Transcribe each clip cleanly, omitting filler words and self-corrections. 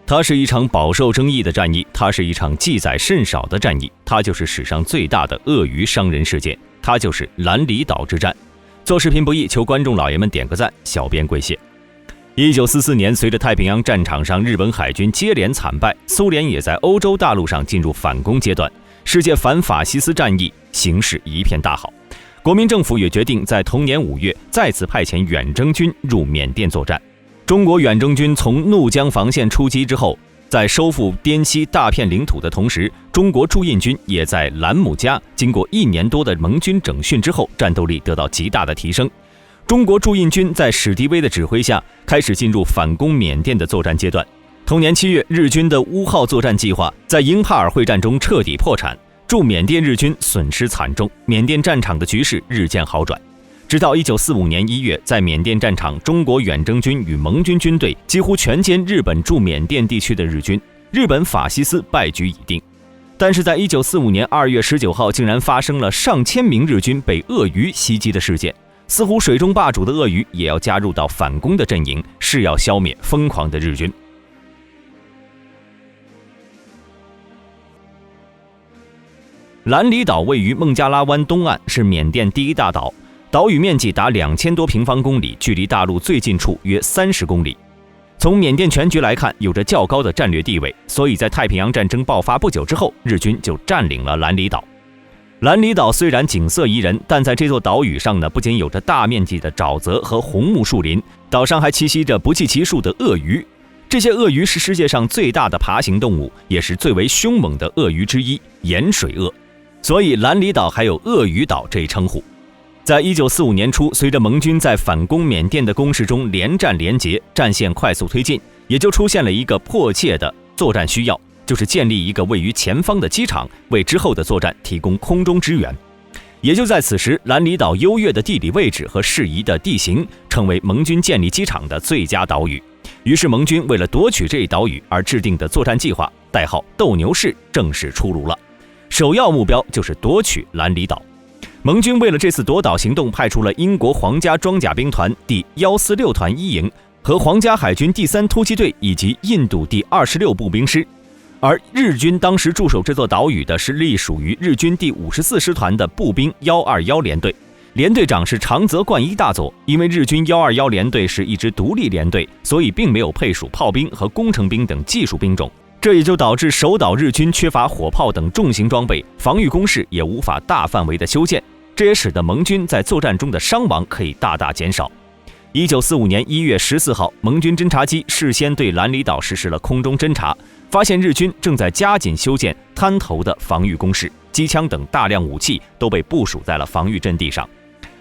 它是一场饱受争议的战役，它是一场记载甚少的战役，它就是史上最大的鳄鱼伤人事件，它就是兰里岛之战。做视频不易，求观众老爷们点个赞，小编跪谢。1944年，随着太平洋战场上日本海军接连惨败，苏联也在欧洲大陆上进入反攻阶段，世界反法西斯战役形势一片大好。国民政府也决定在同年5月再次派遣远征军入缅甸作战。中国远征军从怒江防线出击之后，在收复滇西大片领土的同时，中国驻印军也在兰姆加经过1年多的盟军整训之后，战斗力得到极大的提升。中国驻印军在史迪威的指挥下，开始进入反攻缅甸的作战阶段。同年7月，日军的乌号作战计划在英帕尔会战中彻底破产，驻缅甸日军损失惨重，缅甸战场的局势日渐好转。直到1945年1月，在缅甸战场，中国远征军与盟军军队几乎全歼日本驻缅甸地区的日军，日本法西斯败局已定。但是在1945年2月19号，竟然发生了上千名日军被鳄鱼袭击的事件，似乎水中霸主的鳄鱼也要加入到反攻的阵营，是要消灭疯狂的日军。兰里岛位于孟加拉湾东岸，是缅甸第一大岛，岛屿面积达2000多平方公里，距离大陆最近处约30公里。从缅甸全局来看，有着较高的战略地位，所以在太平洋战争爆发不久之后，日军就占领了兰里岛。兰里岛虽然景色宜人，但在这座岛屿上呢，不仅有着大面积的沼泽和红木树林，岛上还栖息着不计其数的鳄鱼。这些鳄鱼是世界上最大的爬行动物，也是最为凶猛的鳄鱼之一——盐水鳄。所以兰里岛还有鳄鱼岛这一称呼。在1945年初，随着盟军在反攻缅甸的攻势中连战连捷，战线快速推进，也就出现了一个迫切的作战需要，就是建立一个位于前方的机场，为之后的作战提供空中支援。也就在此时，兰里岛优越的地理位置和适宜的地形，成为盟军建立机场的最佳岛屿。于是盟军为了夺取这一岛屿而制定的作战计划，代号斗牛士，正式出炉了。首要目标就是夺取兰里岛。盟军为了这次夺岛行动，派出了英国皇家装甲兵团第146团1营和皇家海军第3突击队以及印度第26步兵师。而日军当时驻守这座岛屿的是隶属于日军第54师团的步兵121联队，连队长是长泽贯一大佐。因为日军121联队是一支独立联队，所以并没有配属炮兵和工程兵等技术兵种，这也就导致守岛日军缺乏火炮等重型装备，防御工事也无法大范围的修建，这也使得盟军在作战中的伤亡可以大大减少。1945年1月14号，盟军侦察机事先对兰里岛实施了空中侦察，发现日军正在加紧修建滩头的防御工事，机枪等大量武器都被部署在了防御阵地上。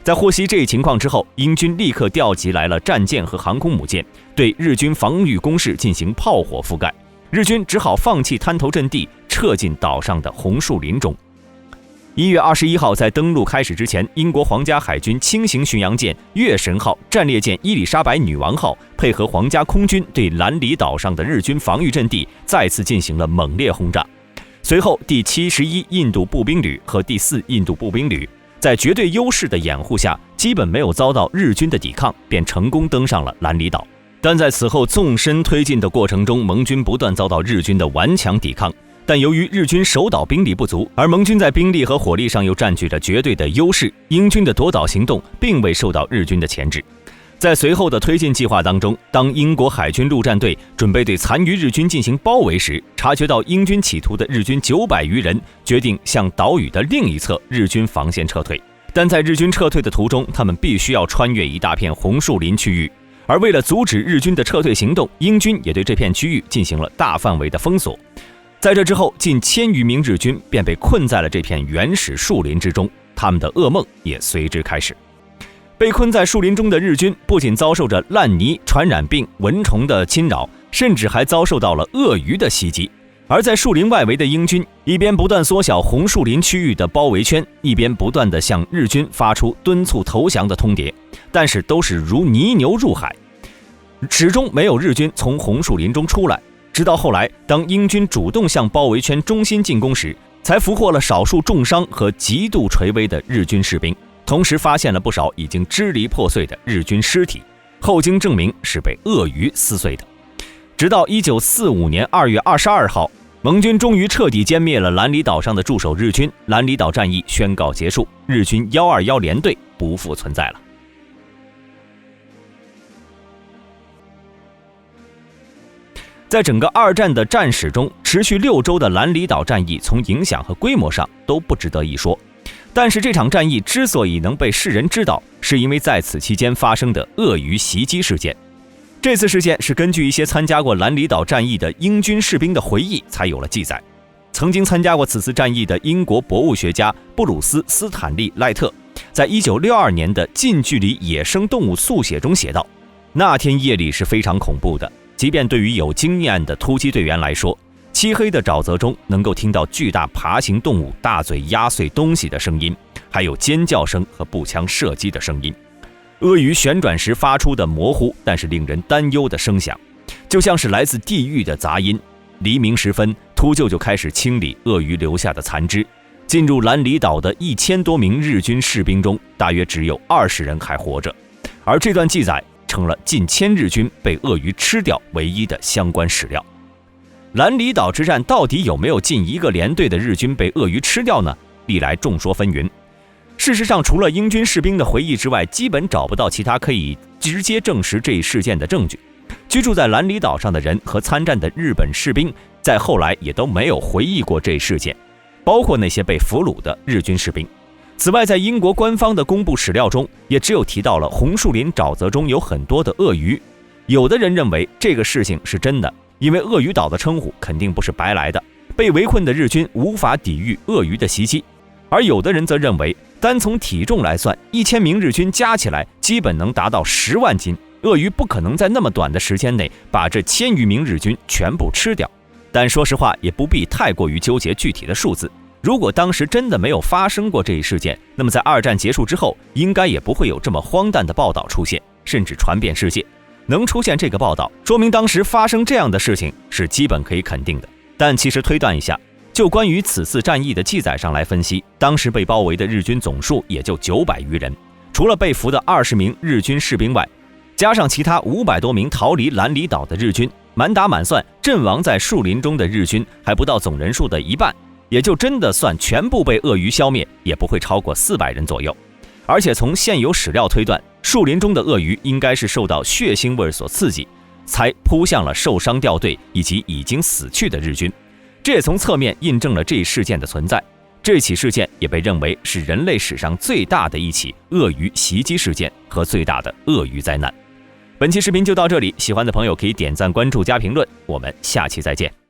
在获悉这一情况之后，英军立刻调集来了战舰和航空母舰，对日军防御工事进行炮火覆盖。日军只好放弃滩头阵地，撤进岛上的红树林中。1月21号，在登陆开始之前，英国皇家海军轻型巡洋舰月神号、战列舰伊丽莎白女王号配合皇家空军对兰里岛上的日军防御阵地再次进行了猛烈轰炸。随后，第71印度步兵旅和第4印度步兵旅在绝对优势的掩护下，基本没有遭到日军的抵抗，便成功登上了兰里岛。但在此后纵深推进的过程中，盟军不断遭到日军的顽强抵抗。但由于日军守岛兵力不足，而盟军在兵力和火力上又占据着绝对的优势，英军的夺岛行动并未受到日军的钳制。在随后的推进计划当中，当英国海军陆战队准备对残余日军进行包围时，察觉到英军企图的日军900余人，决定向岛屿的另一侧日军防线撤退。但在日军撤退的途中，他们必须要穿越一大片红树林区域，而为了阻止日军的撤退行动，英军也对这片区域进行了大范围的封锁。在这之后，近1000余名日军便被困在了这片原始树林之中，他们的噩梦也随之开始。被困在树林中的日军不仅遭受着烂泥、传染病、蚊虫的侵扰，甚至还遭受到了鳄鱼的袭击。而在树林外围的英军，一边不断缩小红树林区域的包围圈，一边不断地向日军发出敦促投降的通牒，但是都是如泥牛入海，始终没有日军从红树林中出来。直到后来，当英军主动向包围圈中心进攻时，才俘获了少数重伤和极度垂危的日军士兵，同时发现了不少已经支离破碎的日军尸体，后经证明是被鳄鱼撕碎的。直到1945年2月22号，盟军终于彻底歼灭了兰里岛上的驻守日军，兰里岛战役宣告结束，日军121联队不复存在了。在整个二战的战史中，持续6周的兰里岛战役从影响和规模上都不值得一说。但是这场战役之所以能被世人知道，是因为在此期间发生的鳄鱼袭击事件。这次事件是根据一些参加过兰里岛战役的英军士兵的回忆才有了记载。曾经参加过此次战役的英国博物学家布鲁斯·斯坦利·赖特，在1962年的《近距离野生动物速写》中写道：那天夜里是非常恐怖的，即便对于有经验的突击队员来说，漆黑的沼泽中能够听到巨大爬行动物大嘴压碎东西的声音，还有尖叫声和步枪射击的声音。鳄鱼旋转时发出的模糊但是令人担忧的声响，就像是来自地狱的杂音。黎明时分，秃鹫就开始清理鳄鱼留下的残肢。进入兰里岛的1000多名日军士兵中，大约只有20人还活着，而这段记载成了近1000日军被鳄鱼吃掉唯一的相关史料。兰里岛之战到底有没有近1个连队的日军被鳄鱼吃掉呢？历来众说纷纭。事实上，除了英军士兵的回忆之外，基本找不到其他可以直接证实这一事件的证据。居住在兰里岛上的人和参战的日本士兵在后来也都没有回忆过这一事件，包括那些被俘虏的日军士兵。此外，在英国官方的公布史料中，也只有提到了红树林沼泽中有很多的鳄鱼。有的人认为这个事情是真的，因为鳄鱼岛的称呼肯定不是白来的，被围困的日军无法抵御鳄鱼的袭击。而有的人则认为，单从体重来算，1000名日军加起来基本能达到10万斤，鳄鱼不可能在那么短的时间内把这1000余名日军全部吃掉。但说实话，也不必太过于纠结具体的数字。如果当时真的没有发生过这一事件，那么在二战结束之后，应该也不会有这么荒诞的报道出现，甚至传遍世界。能出现这个报道，说明当时发生这样的事情是基本可以肯定的。但其实推断一下，就关于此次战役的记载上来分析，当时被包围的日军总数也就900余人，除了被俘的20名日军士兵外，加上其他500多名逃离兰里岛的日军，满打满算阵亡在树林中的日军还不到总人数的一半，也就真的算全部被鳄鱼消灭，也不会超过400人左右。而且从现有史料推断，树林中的鳄鱼应该是受到血腥味所刺激，才扑向了受伤掉队以及已经死去的日军。这也从侧面印证了这一事件的存在。这起事件也被认为是人类史上最大的一起鳄鱼袭击事件和最大的鳄鱼灾难。本期视频就到这里，喜欢的朋友可以点赞、关注、加评论，我们下期再见。